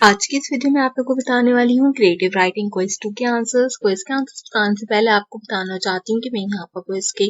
आज की इस वीडियो में आप लोगों को बताने वाली हूँ क्रिएटिव राइटिंग क्विज 2 के आंसर्स। क्विज के आंसर्स बताने से पहले आपको बताना चाहती हूँ कि मैं यहाँ पर क्विज के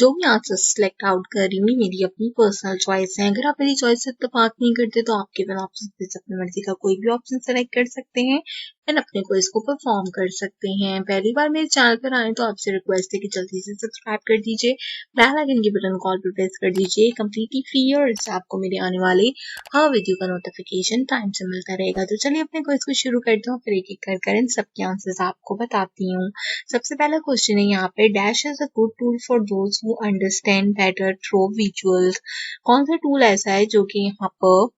जो भी आंसर्स सिलेक्ट आउट कर रही हूँ मेरी अपनी पर्सनल चॉइस है। अगर आप मेरी चॉइस से इत्तेफाक नहीं करते तो आप केवल ऑप्शन में से अपनी मर्जी का कोई भी ऑप्शन सेलेक्ट कर सकते हैं एंड अपने क्विज को परफॉर्म कर सकते हैं। पहली बार मेरे चैनल पर आए तो आपसे रिक्वेस्ट है कि जल्दी से सब्सक्राइब कर दीजिए, बेल आइकन के बटन कॉल पर प्रेस कर दीजिए। कंप्लीटली फ्री और इससे आपको मेरे आने वाले हर वीडियो का नोटिफिकेशन टाइम से मिलता रहेगा। तो चलिए अपने क्विज को शुरू करते हैं, फिर एक एक कर इन सबके आंसर्स आपको बताती हूँ। सबसे पहला क्वेश्चन है यहाँ पे, dash is a good tool for those who understand better through visuals. कौन सा टूल ऐसा है जो कि यहाँ पर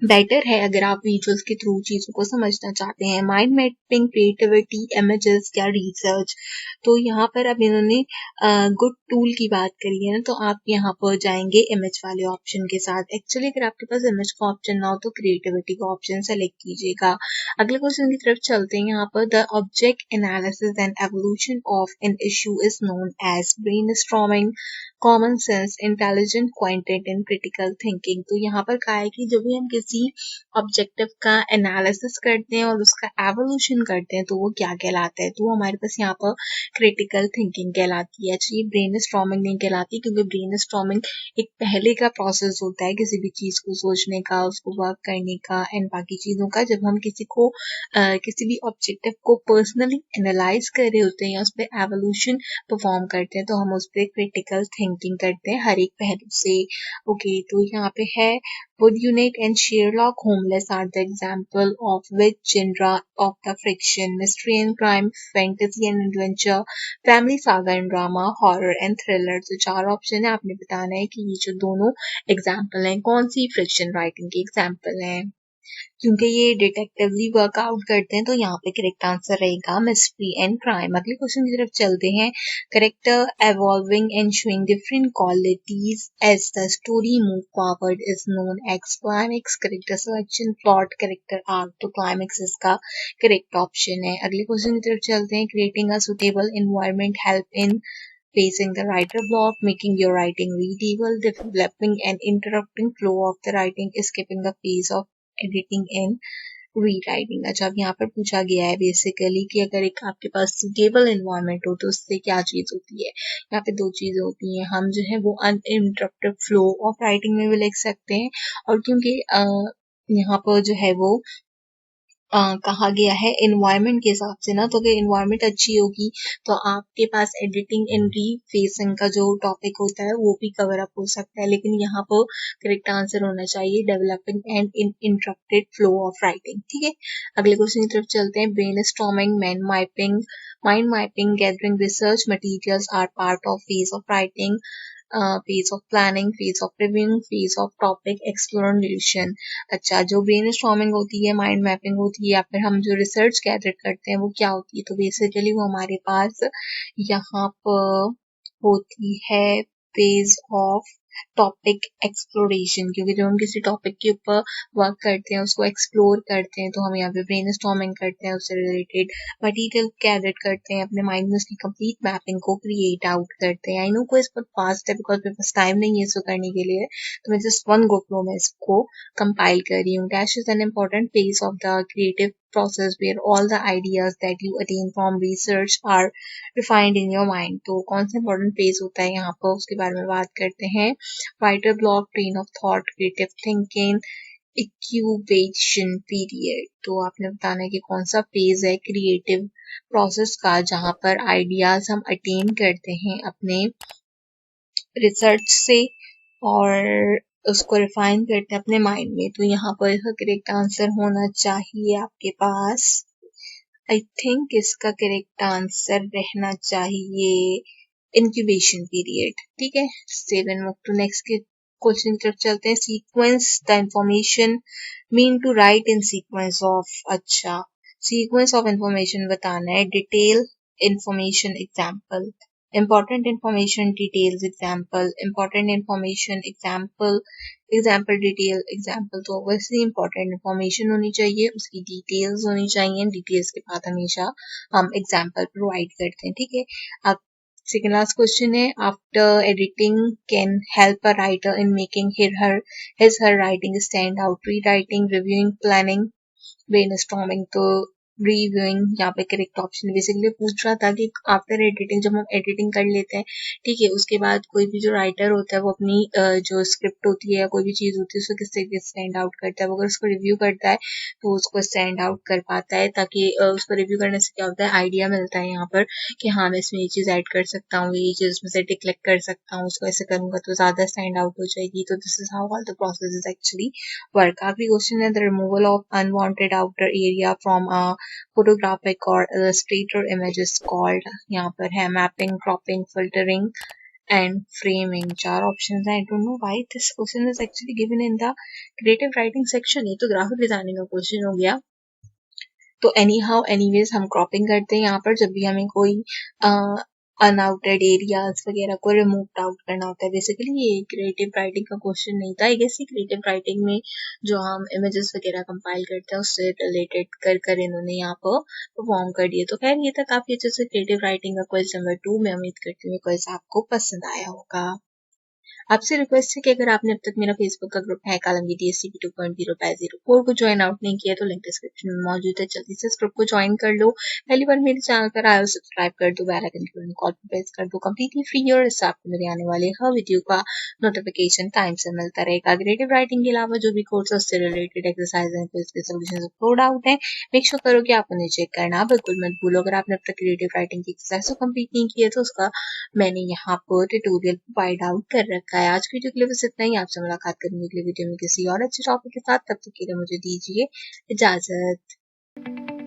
बेटर है अगर आप विजुअल्स के थ्रू चीजों को समझना चाहते हैं? माइंड मैपिंग, क्रिएटिविटी, इमेजेस या रिसर्च? तो यहाँ पर अब इन्होंने गुड टूल की बात करी है ना, तो आप यहाँ पर जाएंगे इमेज वाले ऑप्शन के साथ। एक्चुअली अगर आपके पास इमेज का ऑप्शन ना हो तो क्रिएटिविटी का ऑप्शन सेलेक्ट कीजिएगा। अगले क्वेश्चन की तरफ चलते हैं। यहाँ पर the object analysis and evolution of an issue is known as brainstorming, common sense, intelligent quantity and critical thinking. तो यहाँ पर कहा है कि जब भी हम किसी ऑब्जेक्टिव का एनालिसिस करते हैं और उसका एवोल्यूशन करते हैं तो वो क्या कहलाता है? तो वो हमारे पास यहाँ पर क्रिटिकल थिंकिंग कहलाती है। ये ब्रेन स्टॉर्मिंग नहीं कहलाती, क्योंकि ब्रेन स्टॉर्मिंग एक पहले का प्रोसेस होता है किसी भी चीज को सोचने का, उसको वर्क करने का एंड बाकी चीजों का। जब हम किसी को किसी भी ऑब्जेक्टिव को पर्सनली एनालाइज कर रहे होते हैं या उस पर एवोल्यूशन परफॉर्म करते हैं तो हम उस पर क्रिटिकल थिंकिंग करते हैं हर एक पहलू से। ओके, तो यहाँ पे है Wood Unit and Sherlock Holmes are the example of which genre of the fiction? Mystery and crime, fantasy and adventure, family saga and drama, horror and thriller। तो चार ऑप्शन है, आपने बताना है कि ये जो दोनों एग्जाम्पल हैं कौन सी फिक्शन राइटिंग के एग्जाम्पल हैं। क्योंकि ये डिटेक्टिवली वर्कआउट करते हैं तो यहाँ पे करेक्ट आंसर रहेगा मिस्ट्री एंड क्राइम। अगले क्वेश्चन की तरफ चलते हैं। Character evolving and showing different qualities as the story move forward is known as climax। character selection, plot, character arc। तो climax इसका करेक्ट ऑप्शन है। अगले क्वेश्चन की तरफ चलते हैं। creating a suitable environment help in facing the writer block, making your writing readable, developing and interrupting flow of the writing, skipping the phase of editing and rewriting. अच्छा, अब यहाँ पर पूछा गया है बेसिकली कि अगर एक आपके पास सुटेबल एनवायरनमेंट हो तो उससे क्या चीज होती है। यहाँ पे दो चीजें होती हैं, हम जो है वो अनइंटरप्टेड फ्लो ऑफ राइटिंग में भी लिख सकते हैं, और क्योंकि यहाँ पर जो है वो कहा गया है एनवायरनमेंट के हिसाब से ना, तो अगर एनवायरनमेंट अच्छी होगी तो आपके पास एडिटिंग एंड रीफेसिंग का जो टॉपिक होता है वो भी कवर अप हो सकता है। लेकिन यहाँ पर करेक्ट आंसर होना चाहिए developing and interrupted flow of writing. ठीक है, अगले क्वेश्चन की तरफ चलते हैं। Brainstorming, mind mapping, gathering research materials are part of phase of writing, phase of planning, phase of reviewing, phase of topic exploration. अच्छा, जो ब्रेन स्टॉर्मिंग होती है, माइंड मैपिंग होती है, या फिर हम जो रिसर्च गैदर करते हैं वो क्या होती है? तो बेसिकली वो हमारे पास यहाँ पर होती है फेज ऑफ टॉपिक एक्सप्लोरेशन, क्योंकि जब हम किसी टॉपिक के ऊपर वर्क करते हैं, उसको एक्सप्लोर करते हैं, तो हम यहाँ पे ब्रेन स्टॉर्मिंग करते हैं, उससे रिलेटेड मटेरियल गैदर करते हैं, अपने माइंड में उसकी कंप्लीट मैपिंग को क्रिएट आउट करते हैं। आई नो कोई बहुत फास्ट है बिकॉज मेरे पास टाइम नहीं है इसको करने के लिए, तो मैं जस्ट वन गो फ्लो में इसको कंपाइल कर रही हूँ। Dash is an important phase of the creative process where all the ideas that you attain from research are refined in your mind। तो कौन सा important phase होता है यहाँ पर, उसके बारे में बात करते हैं। writer block, train of thought, creative thinking, incubation period। तो आपने बताना है कि कौन सा फेज है क्रिएटिव प्रोसेस का जहाँ पर आइडियाज हम अटेन करते हैं अपने रिसर्च से और उसको रिफाइन करते हैं अपने माइंड में। तो यहाँ पर इसका करेक्ट आंसर होना चाहिए आपके पास, आई थिंक इसका करेक्ट आंसर रहना चाहिए इंक्यूबेशन पीरियड। ठीक है, save and move to next के क्वेश्चन की तरफ चलते हैं। Sequence the information, mean to write in sequence of. अच्छा, सीक्वेंस ऑफ इंफॉर्मेशन बताना है। Detail information example, important information details example, important information example, example detail example। तो obviously important information होनी चाहिए, उसकी details होनी चाहिए, details के बाद हमेशा हम example provide करते हैं। ठीक है, अब second last question है। after editing can help a writer in making his her writing stand out, rewriting, reviewing, planning, brainstorming तो रिव्यूइंग यहाँ पे करेक्ट ऑप्शन बेसिकली पूछ रहा था कि आफ्टर एडिटिंग जब हम एडिटिंग कर लेते हैं, ठीक है, उसके बाद कोई भी जो राइटर होता है वो अपनी जो स्क्रिप्ट होती है या कोई भी चीज़ होती है उसको किस तरीके से स्टैंड आउट करता है, वो अगर उसको रिव्यू करता है तो उसको स्टैंड आउट कर पाता है, ताकि उसको रिव्यू करने से क्या होता है, आइडिया मिलता है यहाँ पर कि हाँ मैं इसमें ये चीज़ ऐड कर सकता हूँ, ये चीज़ इसमें से डिक्लेक्ट कर सकता हूँ, उसको ऐसे करूँगा तो ज़्यादा स्टैंड आउट हो जाएगी। तो this is how all the process is actually work. आखिरी क्वेश्चन है the removal of unwanted outer area from a photographic or illustrator images called, यहाँ पर है mapping, cropping, filtering and framing. चार ऑप्शन है। I don't know why this question is actually given in the creative writing section. ये तो graphic designing का question हो गया। तो एनी हाउ एनीवेज हम क्रॉपिंग करते हैं यहाँ पर जब भी हमें कोई अनआउटेड एरियाज वगैरह को रिमूव आउट करना होता है। बेसिकली ये क्रिएटिव राइटिंग का क्वेश्चन नहीं था, आई गेस क्रिएटिव राइटिंग में जो हम इमेजेस वगैरह कंपाइल करते हैं उससे रिलेटेड कर कर इन्होंने यहाँ पर परफॉर्म कर दिए। तो खैर ये था काफी अच्छे से क्रिएटिव राइटिंग का क्वेश्चन नंबर 2। मैं उम्मीद करती हूँ क्वेश्चन आपको पसंद आया होगा। आपसे रिक्वेस्ट है कि अगर आपने अब तक मेरा फेसबुक का ग्रुप है कालमगी DSCP 2.0/04 को ज्वाइन आउट नहीं किया तो लिंक डिस्क्रिप्शन में मौजूद है, जल्दी से इस ग्रुप को ज्वाइन कर लो। पहली बार मेरे चैनल पर आए हो सब्सक्राइब कर दो, बेल आइकन के कॉल पर प्रेस कर दो, कंप्लीटली फ्री और इससे आपको मेरे आने वाले हर वीडियो का नोटिफिकेशन टाइम से मिलता रहेगा। क्रिएटिव राइटिंग के अलावा जो भी कोर्स उससे रिलेटेड एक्सरसाइज एंड क्विज के सॉल्यूशंस अपलोड आउट है, मेक श्योर करो कि आप उन्हें चेक करना बिल्कुल मत भूलो। अगर आपने अब तक क्रिएटिव राइटिंग की एक्सरसाइज को कंप्लीट नहीं किया तो उसका मैंने यहाँ पर ट्यूटोरियल प्रोवाइड आउट कर रखा है। आज की वीडियो के लिए बस इतना ही। आपसे मुलाकात करेंगे अगले वीडियो में किसी और अच्छे टॉपिक के साथ। तब तक के लिए मुझे दीजिए इजाजत।